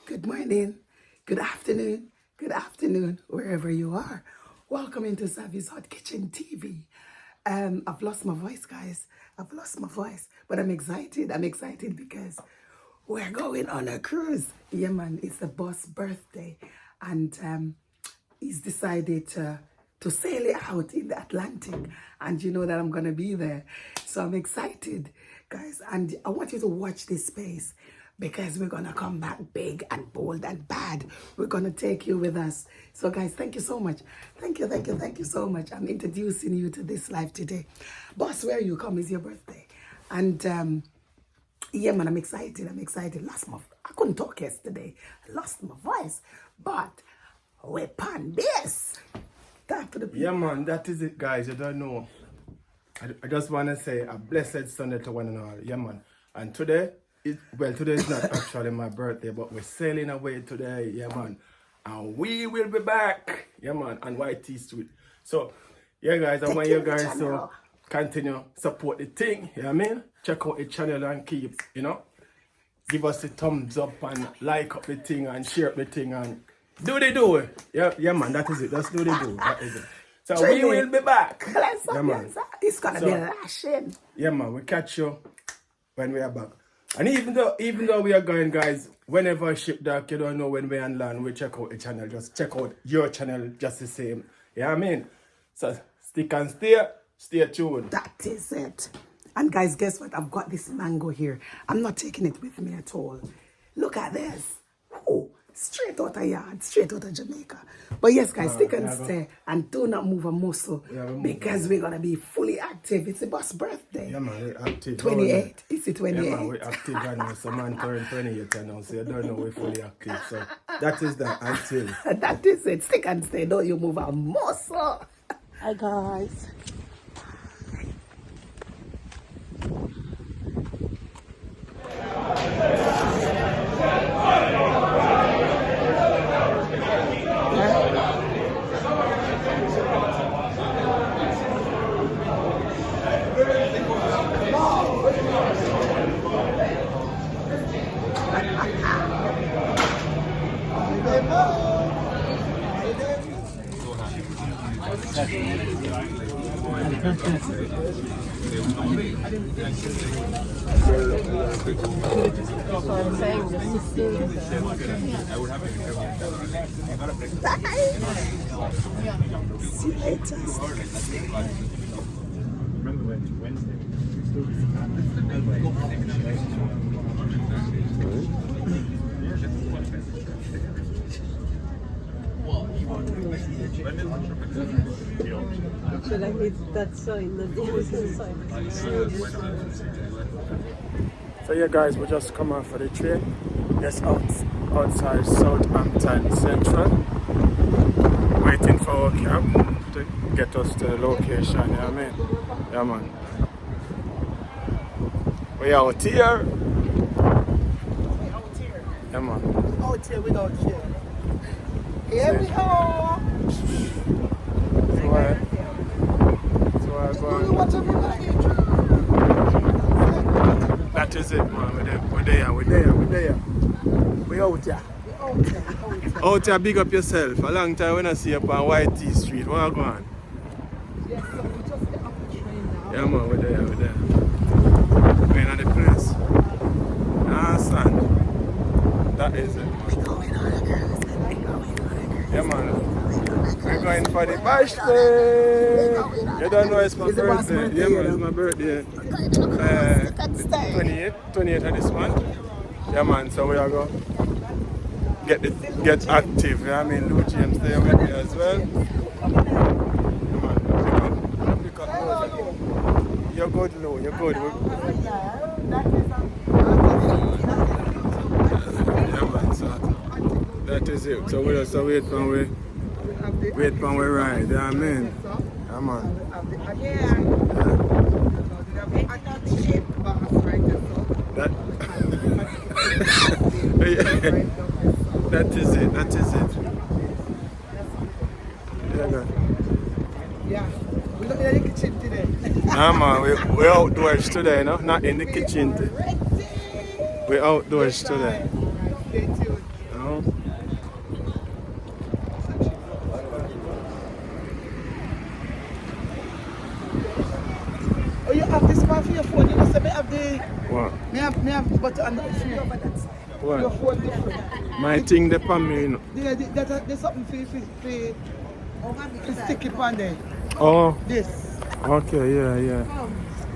Good morning, good afternoon, wherever you are. Welcome into Savvy's Hot Kitchen TV. I've lost my voice, guys. I've lost my voice, but I'm excited. I'm excited because we're going on a cruise. Yeah, man, it's the boss' birthday, and he's decided to sail it out in the Atlantic, and you know that I'm gonna be there, so I'm excited, guys. And I want you to watch this space because we're gonna come back big and bold and bad. We're gonna take you with us. So, guys, thank you so much. Thank you so much. I'm introducing you to this life today. Boss, where you come is your birthday, and yeah, man, I'm excited. I couldn't talk yesterday. I lost my voice, but we're on this. Talk to the people. Yeah, man, that is it, guys. You don't know. I just want to say a blessed Sunday to one and all. Yeah, man. And today is not actually my birthday, but we're sailing away today. Yeah, man. And we will be back. Yeah, man. On YT Street. So, yeah, guys, I want you guys to continue support the thing. You know what I mean? Check out the channel and keep, give us a thumbs up and like up the thing and share up the thing and do it. Yeah, man, that is it. Just do. That is it. So we will be back. Yeah, man. It's gonna be lashing. Yeah, man, we catch you when we are back. And even though we are going, guys, whenever ship dock, you don't know when we on land, we check out the channel. Just check out your channel just the same. Yeah, I mean. So stick and stay tuned. That is it. And guys, guess what? I've got this mango here. I'm not taking it with me at all. Look at this. Oh, straight out of yard, straight out of Jamaica. But yes, guys, stick and stay and do not move a muscle because we're gonna be fully active. It's the boss' birthday. Yeah, man, we're active. 28. Is it 28? Yeah, man, we're active right now. Some man turned 28 and now, so you don't know we're fully active. So that is that until. That is it. Stick and stay. Don't you move a muscle. Hi, guys. See you later. Should I leave that sign, the sign? So yeah, guys, we just come off of the train. Just outside Southampton Central, waiting for our cab to get us to the location. You know what I mean? Yeah, man. We out here. Yeah, man. Out here without fear. Here we go. That is it, man. We're there. We out here. Out here, big up yourself. A long time when I see you up on YT Street. Where are you going? Yes, so we just get off the train now. Yeah, man, we're there. We're in the place. Ah, son. That is it. We're going on a cruise. Yeah, man. We're going for the birthday. You don't know it's my birthday. Yeah, man, it's my birthday. 28th of this month. Yeah, man, so we are going to get active. Yeah, I mean, Lou James there with me as well. Yeah, man, pick up. You're good, Lou, you're good. Yeah, man, so that is it. So we just wait for we ride. Yeah, I mean. Yeah, man. That is it. Yeah, man. Yeah, we're not in the kitchen today. Nah, man, we're outdoors today, no? Not in the kitchen. We're outdoors today. Stay tuned. want for your phone, you know, say me have the... What? Me have but on the free over that side. What? Your phone different. My thing the pan me, you know. There's something for stick it on there. Oh, This. okay, yeah.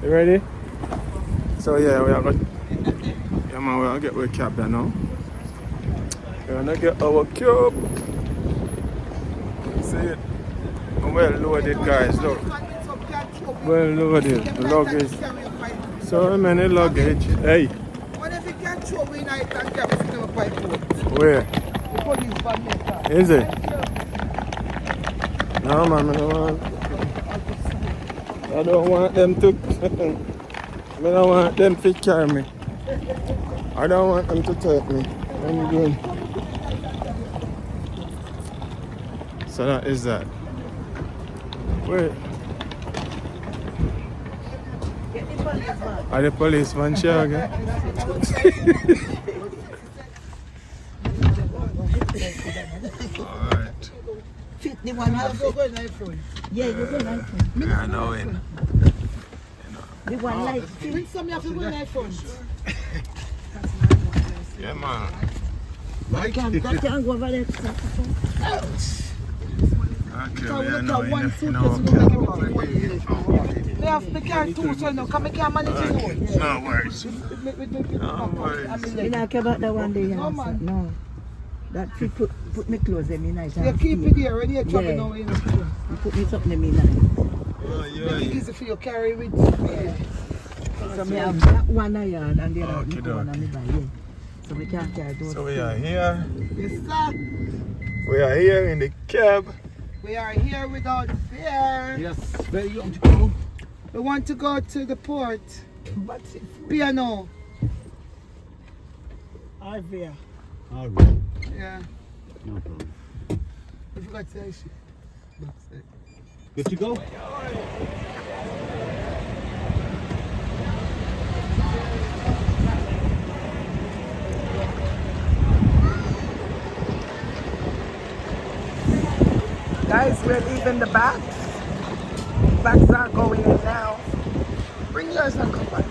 You ready? So yeah, we are going. Yeah, man, we're gonna get our cab there now. We're gonna get our cab. See it? Well loaded, guys. Look. Well loaded. The luggage. So many luggage. Hey. What if you can't show me night and get to the pipe? Where? The police van maker. Is it? No, man, I don't want them to. I don't want them to carry me. I don't want them to take me. I'm good. So that is that. Wait. Are the policeman sure again? Alright. Fit the one house. Yeah, you go nice phone. Yeah, I know it. The one light. Bring some of your iPhone. Yeah, man. That can go over there. Okay, So we we are look now at one in suitcase, our we look cab at everything. They have to carry two, so now come and manage it all. No worries. No worries. You know about that one day, No, man. no. That you put me clothes in me night. You keep it here, when you're trouble Yeah. now, you know. You put me something in me night. Make it easy for you carry with me. So me have that one iron and the other Okay, one on the back, yeah. So we can't carry those. So we are here. Yes, sir. We are here in the cab. We are here without fear. Yes, where you want to go? We want to go to the port. Piano. Arvia. All right. Yeah. No problem. I forgot to say shit. Good to go? Guys, we're leaving the bags. Bags are going in now. Bring yours and come back.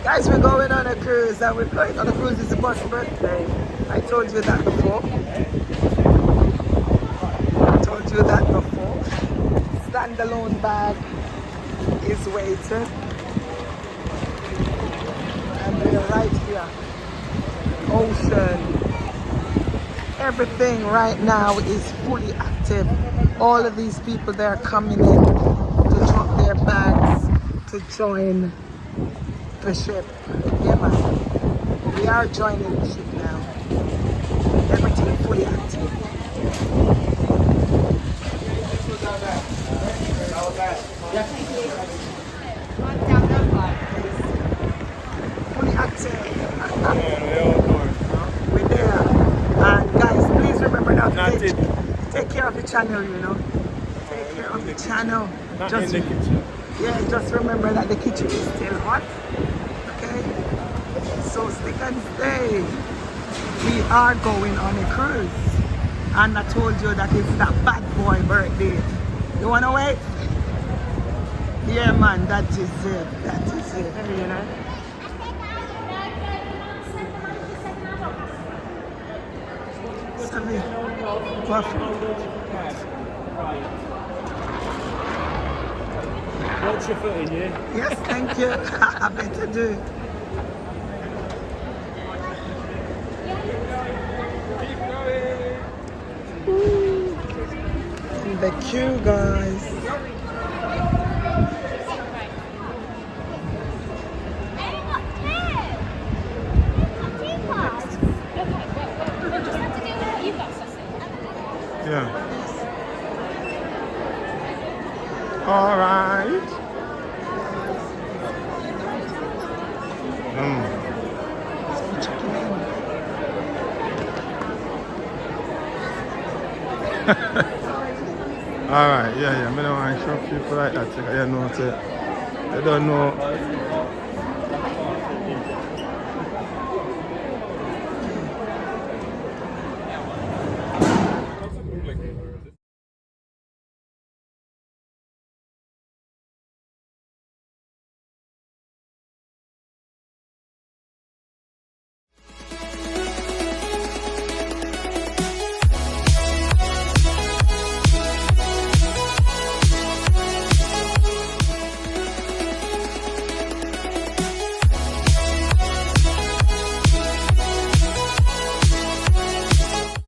Guys, we're going on a cruise and we're going on a cruise. It's a boss birthday. I told you that before. Standalone bag is waiting. And we're right here. Ocean. Everything right now is fully active. All of these people, they're coming in to drop their bags to join the ship. Yeah, man. We are joining the ship now. Everything fully active. Fully active. We're there. And guys, please remember now to take care of the channel, you know. Take care of the channel. Not in the kitchen. Yeah, just remember that the kitchen is still hot. Okay? So stick and stay. We are going on a cruise. And I told you that it's that bad boy birthday. You wanna wait? Yeah man, that is it. That is it. You know? Sorry. What's your foot in you? Yes, thank you. I better do. In the queue, guys. Yeah. All right. All right, yeah. I don't want to show people like that. You know, they don't know